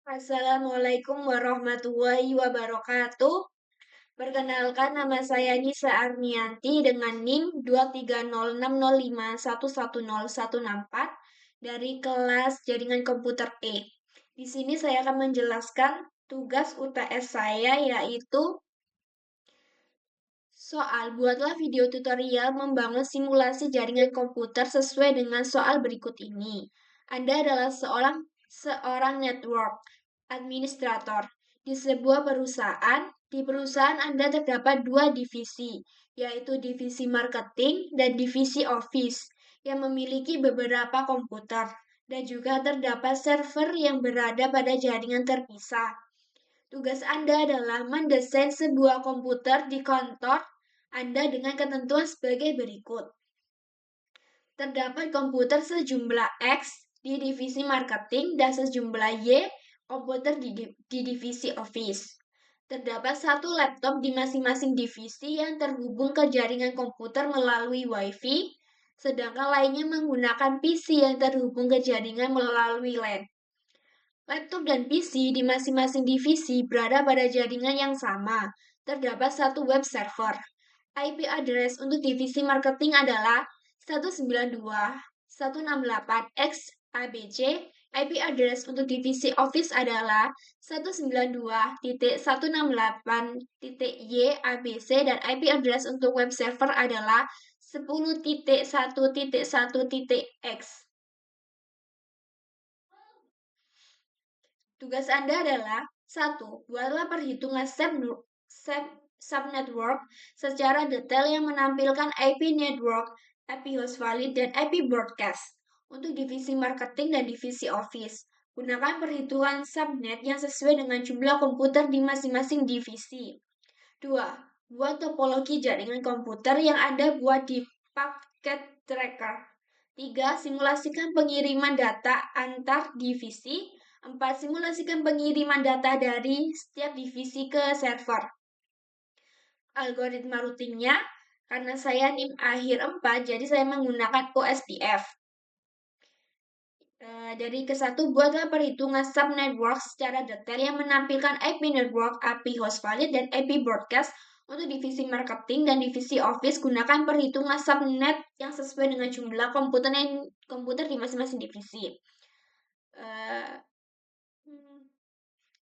Assalamualaikum warahmatullahi wabarakatuh. Perkenalkan, nama saya Nisa Armianti dengan NIM 23060511014 dari kelas Jaringan Komputer E. Di sini saya akan menjelaskan tugas UTS saya, yaitu soal buatlah video tutorial membangun simulasi jaringan komputer sesuai dengan soal berikut ini. Anda adalah seorang network administrator di sebuah perusahaan. Di perusahaan Anda terdapat dua divisi, yaitu divisi marketing dan divisi office yang memiliki beberapa komputer, dan juga terdapat server yang berada pada jaringan terpisah. Tugas Anda adalah mendesain sebuah komputer di kantor Anda dengan ketentuan sebagai berikut. Terdapat komputer sejumlah X di divisi marketing dan sejumlah Y komputer di divisi office. Terdapat satu laptop di masing-masing divisi yang terhubung ke jaringan komputer melalui Wi-Fi, sedangkan lainnya menggunakan PC yang terhubung ke jaringan melalui LAN. Laptop dan PC di masing-masing divisi berada pada jaringan yang sama. Terdapat satu web server. IP address untuk divisi marketing adalah 192.168x ABC. IP address untuk divisi office adalah 192.168.y ABC dan IP address untuk web server adalah 10.1.1.x. Tugas Anda adalah 1. Buatlah perhitungan subnetwork secara detail yang menampilkan IP network, IP host valid, dan IP broadcast untuk divisi marketing dan divisi office. Gunakan perhitungan subnet yang sesuai dengan jumlah komputer di masing-masing divisi. 2. Buat topologi jaringan komputer yang Anda buat di paket tracker. 3. Simulasikan pengiriman data antar divisi. 4. Simulasikan pengiriman data dari setiap divisi ke server. Algoritma rutinnya, karena saya NIM akhir 4, jadi saya menggunakan OSPF. Dari ke-1, buatlah perhitungan subnetwork secara detail yang menampilkan IP network, IP host valid, dan IP broadcast untuk divisi marketing dan divisi office. Gunakan perhitungan subnet yang sesuai dengan jumlah komputer di masing-masing divisi.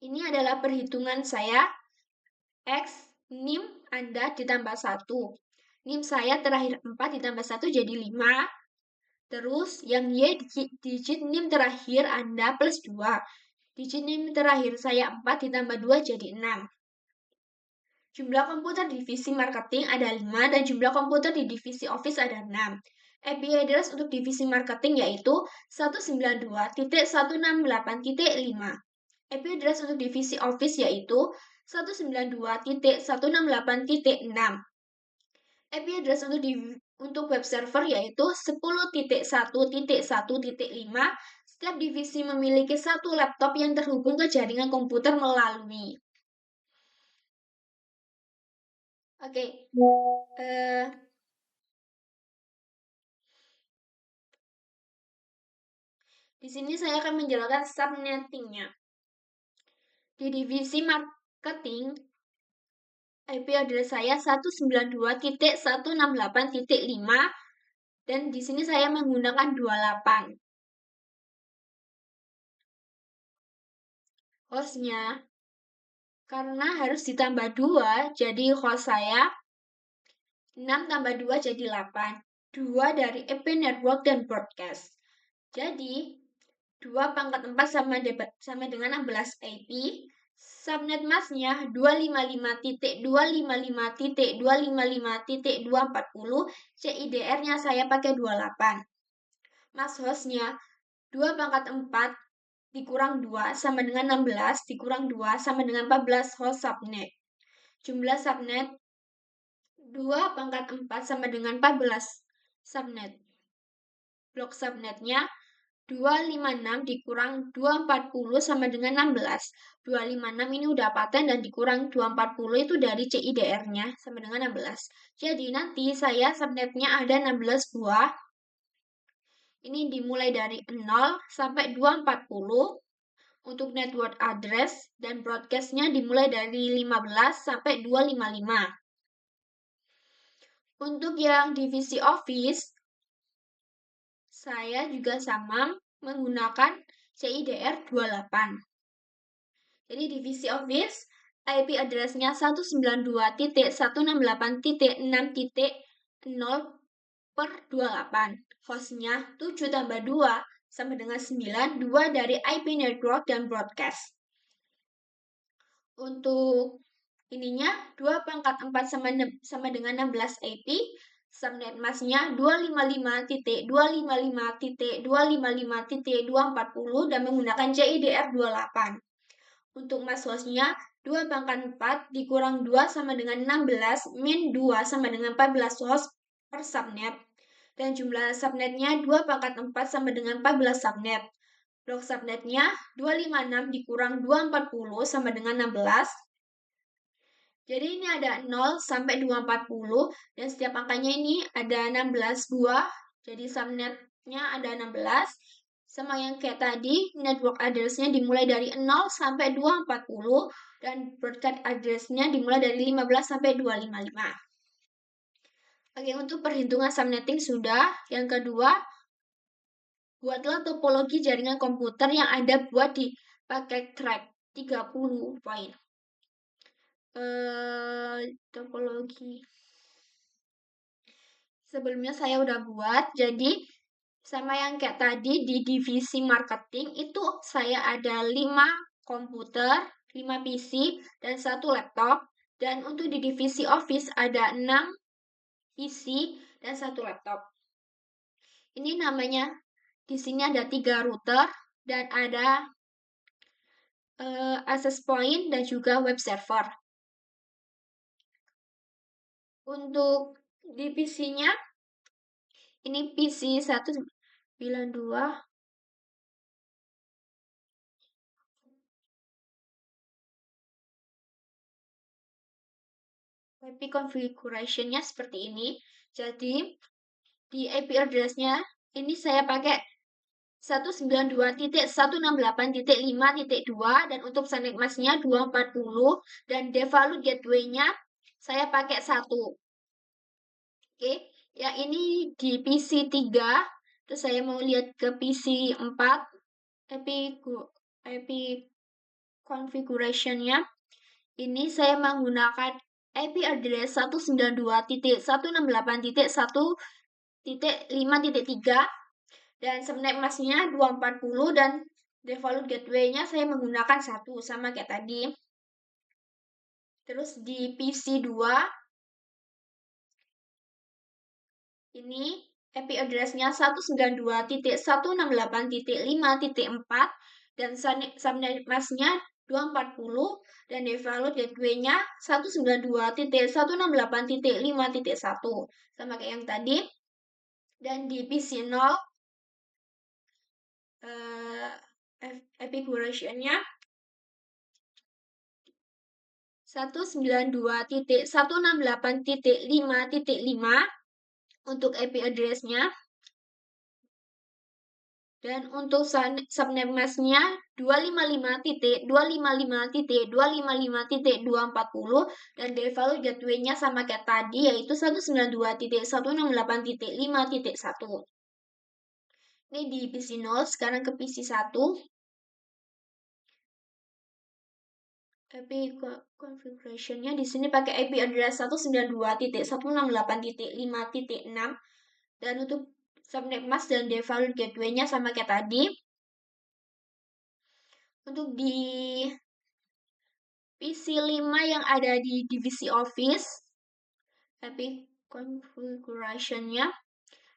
Ini adalah perhitungan saya. X, NIM Anda ditambah 1. NIM saya terakhir 4 ditambah 1 jadi 5. Terus yang Y digit NIM terakhir Anda plus 2. Digit NIM terakhir saya 4 ditambah 2 jadi 6. Jumlah komputer divisi marketing ada 5 dan jumlah komputer di divisi office ada 6. IP address untuk divisi marketing yaitu 192.168.5. IP address untuk divisi office yaitu 192.168.6. IP address untuk web server yaitu 10.1.1.5. Setiap divisi memiliki satu laptop yang terhubung ke jaringan komputer melalui. Oke. Di sini saya akan menjelaskan subnettingnya. Di divisi marketing, IP address saya 192.168.5 dan di sini saya menggunakan 28. Hostnya, karena harus ditambah 2, jadi host saya 6 tambah 2 jadi 8. 2 dari IP network dan broadcast. Jadi, 2 pangkat 4 sama dengan 16 IP. Subnet masknya 255.255.255.240. CIDR-nya saya pakai 28. Mask hostnya 2 pangkat 4 dikurang 2 sama dengan 16 dikurang 2 sama dengan 14 host subnet. Jumlah subnet 2 pangkat 4 sama dengan 14 subnet. Blok subnetnya 256 dikurang 240 sama dengan 16. 256 ini udah paten dan dikurang 240 itu dari CIDR-nya sama dengan 16. Jadi nanti saya subnetnya ada 16 buah. Ini dimulai dari 0 sampai 240. Untuk network address dan broadcast-nya dimulai dari 15 sampai 255. Untuk yang divisi Office, saya juga sama menggunakan CIDR 28. Jadi divisi Office, IP address-nya 192.168.6.0/28. Host-nya 7 tambah 2 sama dengan 9, 2 dari IP network dan broadcast. Untuk ininya 2 pangkat 4 sama dengan 16 IP. Subnet masknya 255.255.255.240 dan menggunakan CIDR 28. Untuk mask hostnya 2 pangkat 4 dikurang 2 sama dengan 16 min 2 sama dengan 14 host per subnet. Dan jumlah subnetnya 2 pangkat 4 sama dengan 14 subnet. Blok subnetnya 256 dikurang 240 sama dengan 16. Jadi ini ada 0 sampai 240 dan setiap angkanya ini ada 16 2. Jadi subnetnya ada 16. Sama yang kayak tadi, network address-nya dimulai dari 0 sampai 240 dan broadcast address-nya dimulai dari 15 sampai 255. Oke, untuk perhitungan subnetting sudah. Yang kedua, buatlah topologi jaringan komputer yang ada buat dipakai crack 30 poin. Topologi. Sebelumnya saya udah buat, jadi sama yang kayak tadi di divisi marketing itu saya ada 5 komputer, 5 PC, dan 1 laptop. Dan untuk di divisi office ada 6 PC dan 1 laptop. Ini namanya, di sini ada 3 router dan ada access point dan juga web server. Untuk di PC-nya, ini PC 192. IP configuration-nya seperti ini. Jadi, di IP address-nya, ini saya pakai 192.168.5.2 dan untuk subnet mask-nya 240 dan default gateway-nya saya pakai 1. Oke, yang ini di PC 3, terus saya mau lihat ke PC 4, IP configuration-nya. Ini saya menggunakan IP address 192.168.1.5.3 dan subnet mask-nya 240 dan default gateway-nya saya menggunakan 1 sama kayak tadi. Terus di PC 2 ini IP address-nya 192.168.5.4 dan subnet mask-nya 240 dan default gateway-nya 192.168.5.1 sama kayak yang tadi. Dan di PC 0 IP duration-nya 192.168.5.5 untuk IP address-nya. Dan untuk subnet mask-nya 255.255.255.240 dan default gateway-nya sama kayak tadi yaitu 192.168.5.1. Ini di PC 0, sekarang ke PC 1. IP configuration-nya di sini pakai IP address 192.168.5.6 dan untuk subnet mask dan default gateway-nya sama kayak tadi. Untuk di PC 5 yang ada di divisi office, IP configuration-nya,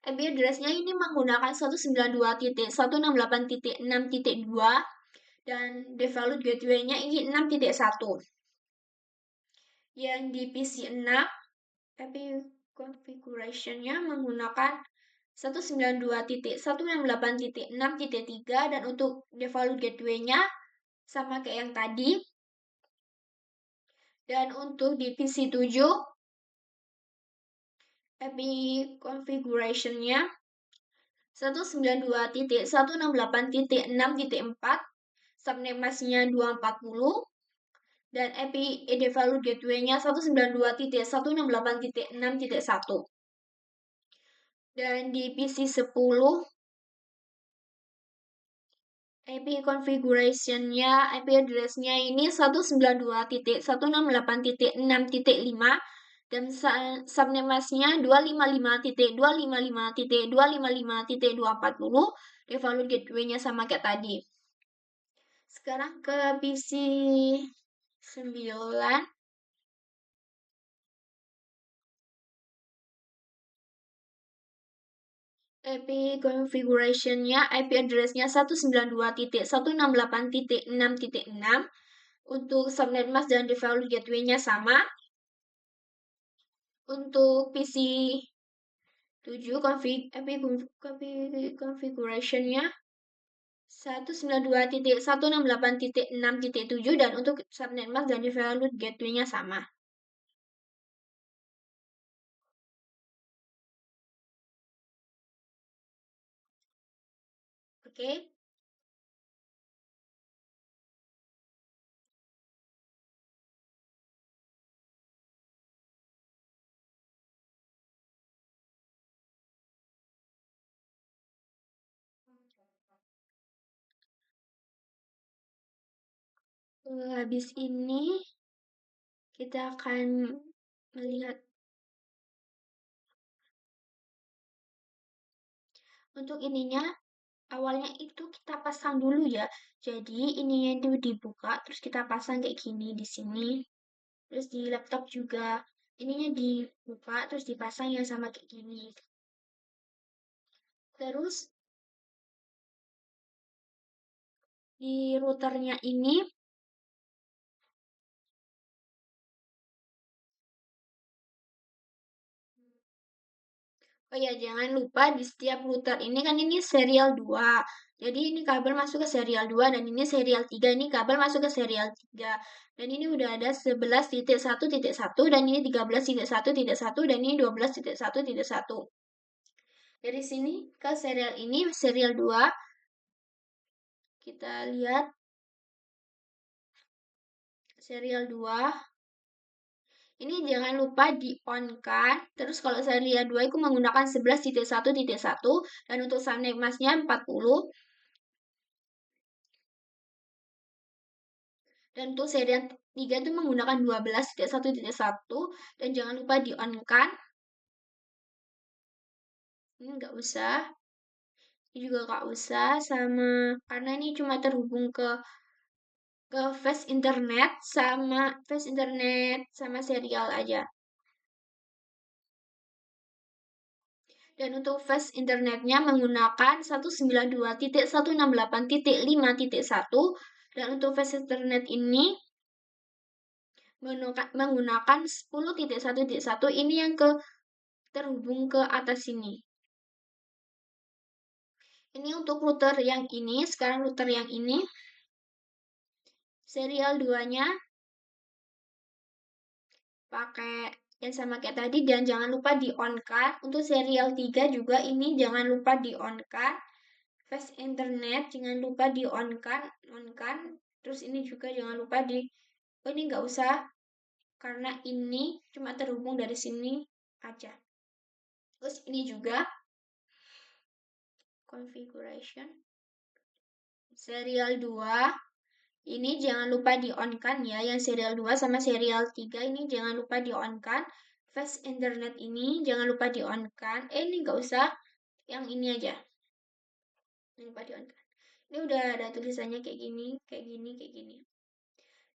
IP address-nya ini menggunakan 192.168.6.2 dan default gateway-nya ini 6.1. Yang di PC 6, IP configuration-nya menggunakan 192.168.6.3 dan untuk default gateway-nya sama kayak yang tadi. Dan untuk di PC 7, IP configuration-nya 192.168.6.4 subnet masknya 240, dan IP default gateway-nya 192.168.6.1. Dan di PC 10, IP configuration-nya, IP address-nya ini 192.168.6.5, dan subnet mask-nya 255.255.255.240, default gateway-nya sama kayak tadi. Sekarang ke PC 9. IP configuration-nya, IP address-nya 192.168.6.6. Untuk subnet mask dan default gateway-nya sama. Untuk PC 7, IP configuration-nya 192.168.6.7, dan untuk subnet mask dan default gateway-nya sama. Oke. Habis ini kita akan melihat untuk ininya. Awalnya itu kita pasang dulu ya. Jadi ininya itu dibuka, terus kita pasang kayak gini di sini. Terus di laptop juga ininya dibuka, terus dipasang yang sama kayak gini. Terus di routernya ini, oh ya, jangan lupa di setiap router ini kan ini serial 2. Jadi ini kabel masuk ke serial 2, dan ini serial 3. Ini kabel masuk ke serial 3. Dan ini udah ada 11.1.1, dan ini 13.1.1, dan ini 12.1.1. Dari sini ke serial ini, serial 2. Kita lihat serial 2. Ini jangan lupa di-on-kan. Terus kalau serial 2 itu menggunakan 11.1.1, dan untuk subnet masknya 40. Dan untuk serial 3 itu menggunakan 12.1.1, dan jangan lupa di-on-kan. Ini nggak usah. Ini juga nggak usah, sama karena ini cuma terhubung ke fast internet sama serial aja. Dan untuk fast internetnya menggunakan 192.168.5.1, dan untuk fast internet ini menggunakan 10.1.1. Ini yang terhubung ke atas sini. Ini untuk router yang ini. Sekarang router yang ini, serial 2-nya pakai yang sama kayak tadi, dan jangan lupa di-on-kan. Untuk serial 3 juga ini jangan lupa di-on-kan. Fast internet jangan lupa di-on-kan, Terus ini juga jangan lupa oh ini nggak usah, karena ini cuma terhubung dari sini aja. Terus ini juga configuration serial 2. Ini jangan lupa di-on-kan ya, yang serial 2 sama serial 3 ini jangan lupa di-on-kan. Fast internet ini jangan lupa di-on-kan. Ini nggak usah, yang ini aja. Jangan lupa di-on-kan. Ini udah ada tulisannya kayak gini, kayak gini, kayak gini.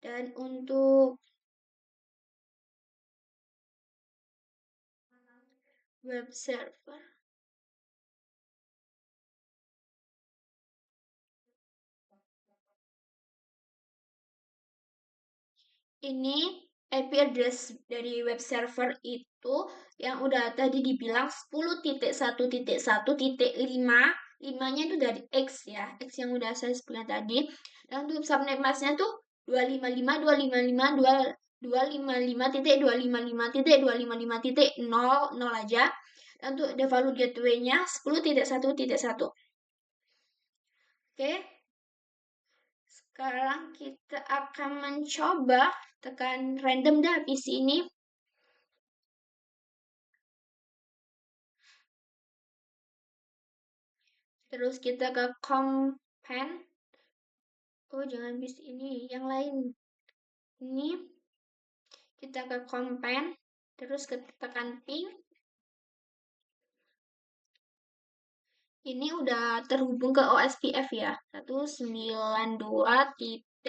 Dan untuk web server, ini IP address dari web server itu yang udah tadi dibilang 10.1.1.5. 5-nya itu dari X ya, X yang udah saya sebutkan tadi. Dan untuk subnet masknya tuh 255.255.255.255.255.0 aja. Dan untuk default gateway-nya 10.1.1. Oke. Sekarang kita akan mencoba tekan random dah PC ini. Terus kita ke command. Oh, jangan PC ini, yang lain. Ini kita ke command, terus tekan ping. Ini udah terhubung ke OSPF ya. 192.168.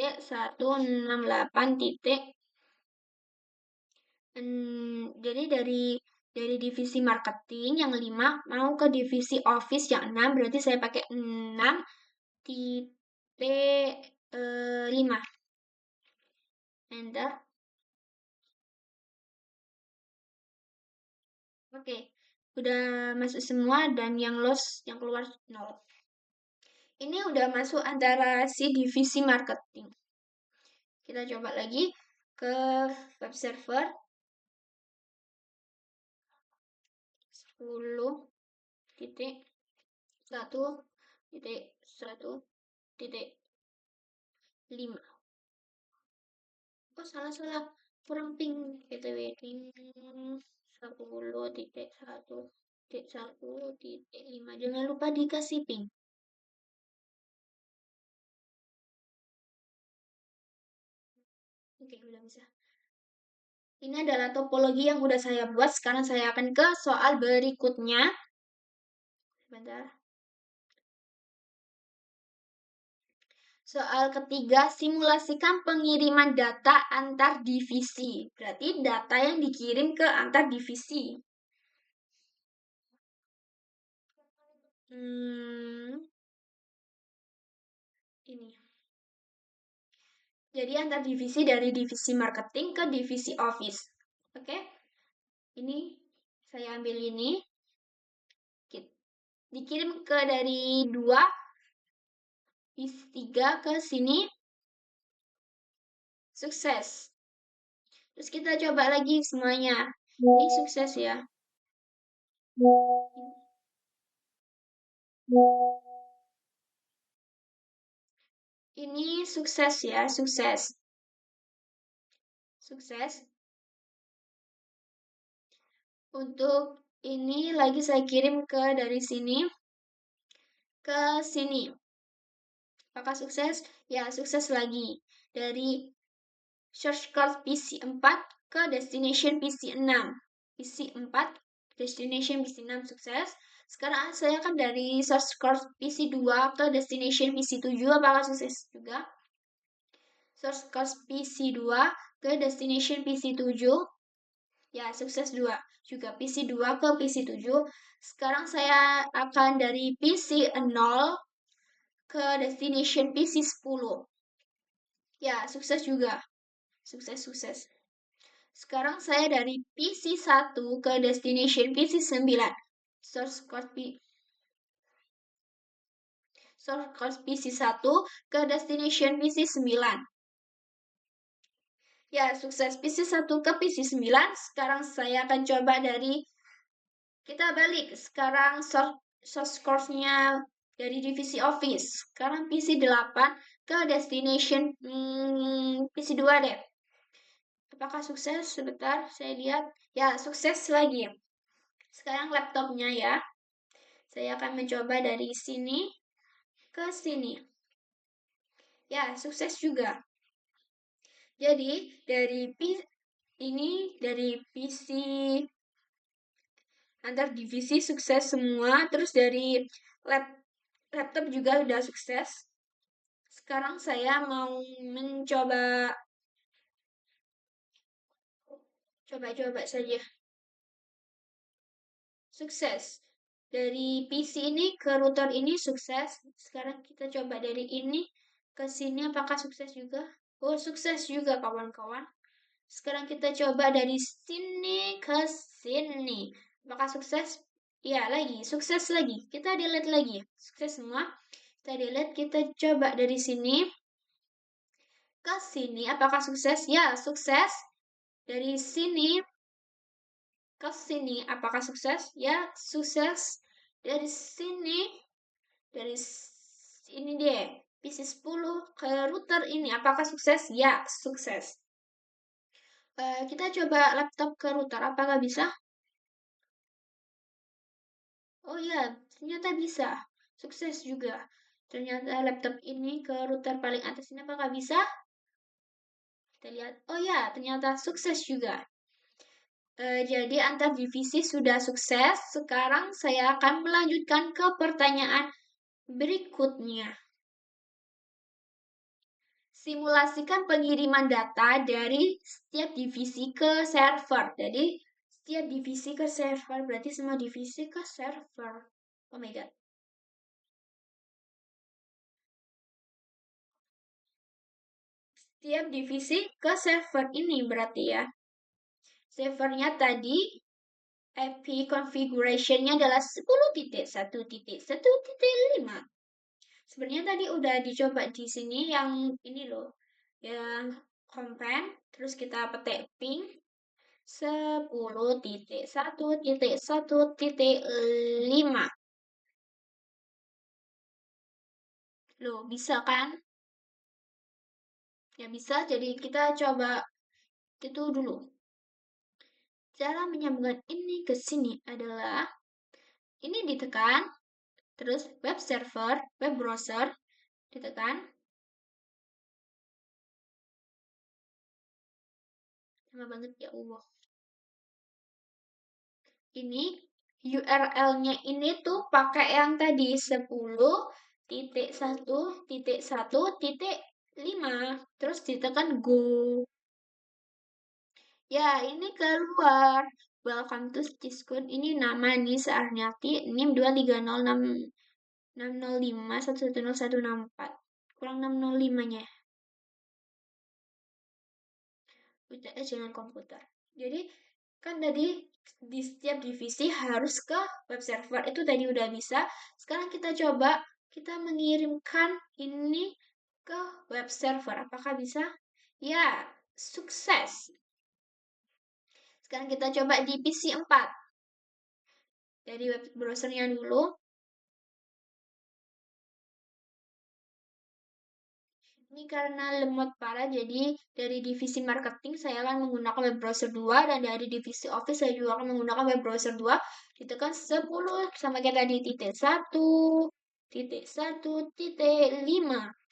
Jadi dari divisi marketing yang 5 mau ke divisi office yang 6, berarti saya pakai 6.5. Enter. Oke, udah masuk semua dan yang yang keluar 0. Ini udah masuk antara si divisi marketing. Kita coba lagi ke web server 10.1.1.5. Oh, salah, kurang ping btw, ping 10.1.1.5. Jangan lupa dikasih ping. Oke, udah bisa. Ini adalah topologi yang udah saya buat. Sekarang saya akan ke soal berikutnya. Sebentar. Soal ketiga, simulasikan pengiriman data antar divisi. Berarti data yang dikirim ke antar divisi. Ini. Jadi antar divisi dari divisi marketing ke divisi office. Oke? Ini saya ambil ini. Dikirim ke dari 2, 3 ke sini. Sukses. Terus kita coba lagi semuanya. Ini sukses ya. Ini sukses ya, sukses. Sukses. Untuk ini lagi saya kirim ke dari sini ke sini. Apakah sukses? Ya, sukses lagi. Dari source code PC 4 ke destination PC 6. PC 4, destination PC 6 sukses. Sekarang saya akan dari source code PC 2 ke destination PC 7. Apakah sukses juga? Source code PC 2 ke destination PC 7. Ya, sukses juga PC 2 ke PC 7. Sekarang saya akan dari PC 0 ke destination PC 10. Ya, sukses juga. Sukses. Sekarang saya dari PC 1 ke destination PC 9. Source code PC 1 ke destination PC 9. Ya, sukses PC 1 ke PC 9. Sekarang saya akan coba dari kita balik. Sekarang source course-nya dari divisi office. Sekarang PC 8 ke destination PC 2 deh. Apakah sukses? Sebentar, saya lihat. Ya, sukses lagi. Sekarang laptopnya ya. Saya akan mencoba dari sini ke sini. Ya, sukses juga. Jadi, dari PC antar divisi sukses semua. Terus dari laptop juga sudah sukses. Sekarang saya mau mencoba coba saja. Sukses. Dari PC ini ke router ini sukses. Sekarang kita coba dari ini ke sini apakah sukses juga? Oh, sukses juga kawan-kawan. Sekarang kita coba dari sini ke sini. Apakah sukses? Ya, lagi. Sukses lagi. Kita delete lagi. Sukses semua. Kita delete. Kita coba dari sini ke sini. Apakah sukses? Ya, sukses. Dari sini ke sini. Apakah sukses? Ya, sukses. Dari sini. Dari sini deh. PC10 ke router ini. Apakah sukses? Ya, sukses. Kita coba laptop ke router. Apakah bisa? Oh ya, ternyata bisa. Sukses juga. Ternyata laptop ini ke router paling atas ini apakah bisa? Kita lihat. Oh ya, ternyata sukses juga. Jadi antar divisi sudah sukses. Sekarang saya akan melanjutkan ke pertanyaan berikutnya. Simulasikan pengiriman data dari setiap divisi ke server. Jadi setiap divisi ke server berarti semua divisi ke server. Oh my god. Setiap divisi ke server ini berarti ya. Servernya tadi IP configuration-nya adalah 10.1.1.5. Sebenarnya tadi udah dicoba di sini yang ini loh. Yang compare, terus kita petik ping 10.1.1.5. Loh, bisa kan? Ya bisa, jadi kita coba itu dulu. Cara menyambungkan ini ke sini adalah ini ditekan, terus web server, web browser ditekan. Lama banget ya Allah. Ini URL-nya ini tuh pakai yang tadi 10.1.1.5. Terus ditekan go. Ya, ini keluar. Welcome to Discord. Ini nama Nisa Arniati. NIM 2306605110164. Kurang 605-nya. Udah jangan komputer. Jadi kan tadi di setiap divisi harus ke web server. Itu tadi udah bisa. Sekarang kita coba kita mengirimkan ini ke web server. Apakah bisa? Ya, sukses. Sekarang kita coba di PC 4. Dari web browsernya dulu. Ini karena lemot parah, jadi dari divisi marketing saya akan menggunakan web browser 2, dan dari divisi office saya juga akan menggunakan web browser 2. Ditekan 10 sama kayak tadi titik 1.1.5.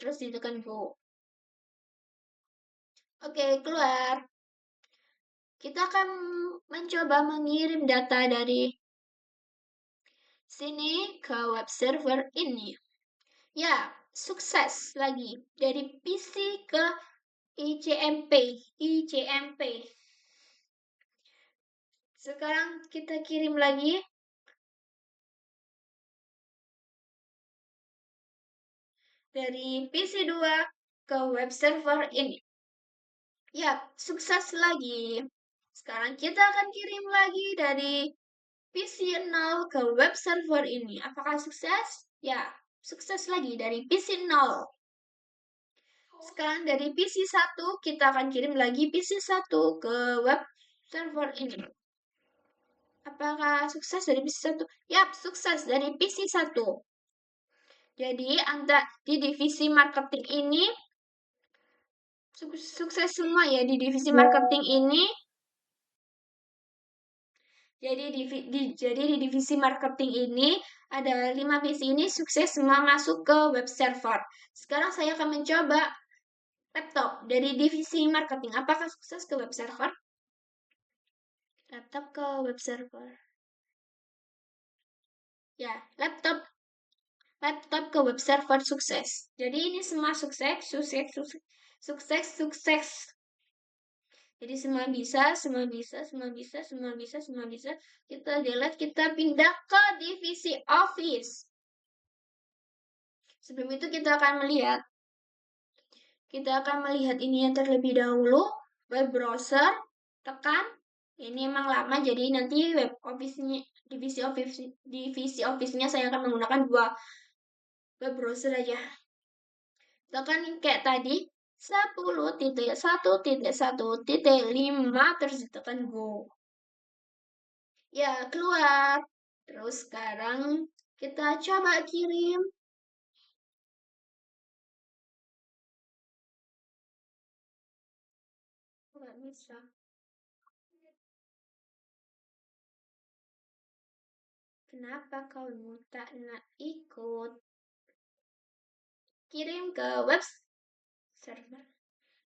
Terus ditekan go. Oke, keluar. Kita akan mencoba mengirim data dari sini ke web server ini. Ya, sukses lagi. Dari PC ke ICMP. Sekarang kita kirim lagi dari PC2 ke web server ini. Ya, sukses lagi. Sekarang kita akan kirim lagi dari PC0 ke web server ini. Apakah sukses? Ya, sukses lagi dari PC0. Sekarang dari PC1 kita akan kirim lagi PC1 ke web server ini. Apakah sukses dari PC1? Yap, sukses dari PC1. Jadi di divisi marketing ini sukses semua ya di divisi marketing ini. Jadi di divisi marketing ini ada 5 visi ini sukses semua masuk ke web server. Sekarang saya akan mencoba laptop dari divisi marketing. Apakah sukses ke web server? Laptop ke web server. Ya, laptop ke web server sukses. Jadi ini semua sukses. Jadi semua bisa. Kita delete, kita pindah ke divisi office. Sebelum itu kita akan melihat ini yang terlebih dahulu. Web browser, tekan. Ini emang lama, jadi nanti web office-nya, divisi office-nya saya akan menggunakan 2 web browser aja. Tekan kayak tadi 10.1.1.5 terus ditekan go. Ya, keluar. Terus sekarang kita coba kirim Nggak bisa. Kenapa kau tak nak ikut? Kirim ke web server.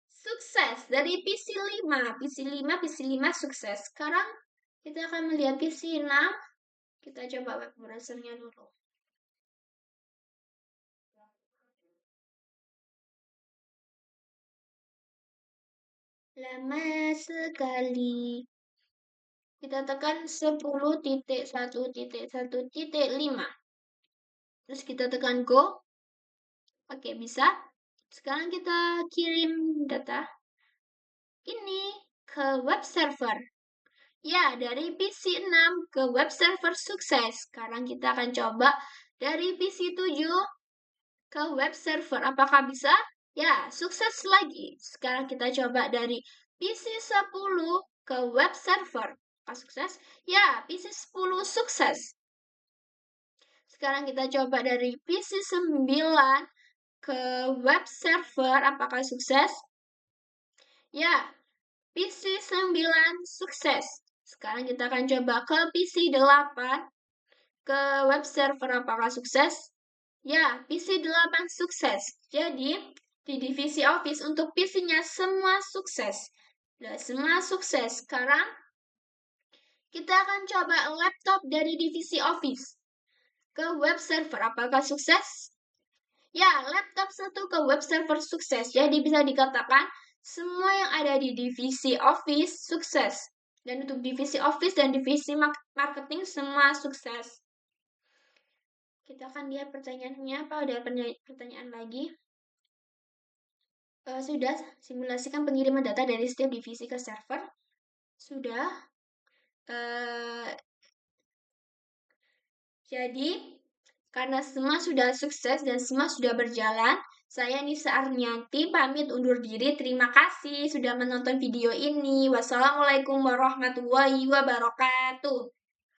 Sukses dari PC 5. PC 5, PC 5 sukses. Sekarang kita akan melihat PC 6. Kita coba web browsernya dulu. Lama sekali. Kita tekan 10.1.1.5. Terus kita tekan go. Oke, bisa. Sekarang kita kirim data ini ke web server. Ya, dari PC 6 ke web server sukses. Sekarang kita akan coba dari PC 7 ke web server. Apakah bisa? Ya, sukses lagi. Sekarang kita coba dari PC 10 ke web server. Apakah sukses? Ya, PC 10 sukses. Sekarang kita coba dari PC 9 ke web server. Apakah sukses? Ya, PC 9 sukses. Sekarang kita akan coba ke PC 8 ke web server. Apakah sukses? Ya, PC 8 sukses. Jadi, di divisi Office untuk PC-nya semua sukses. Sudah semua sukses. Sekarang, kita akan coba laptop dari divisi Office ke web server. Apakah sukses? Ya, laptop 1 ke web server sukses. Jadi bisa dikatakan semua yang ada di divisi Office sukses. Dan untuk divisi Office dan divisi marketing semua sukses. Kita akan lihat pertanyaannya. Apa ada pertanyaan lagi? Sudah, simulasikan pengiriman data dari setiap divisi ke server. Sudah. Jadi, karena semua sudah sukses dan semua sudah berjalan, saya Nisa Arnianti pamit undur diri. Terima kasih sudah menonton video ini. Wassalamualaikum warahmatullahi wabarakatuh.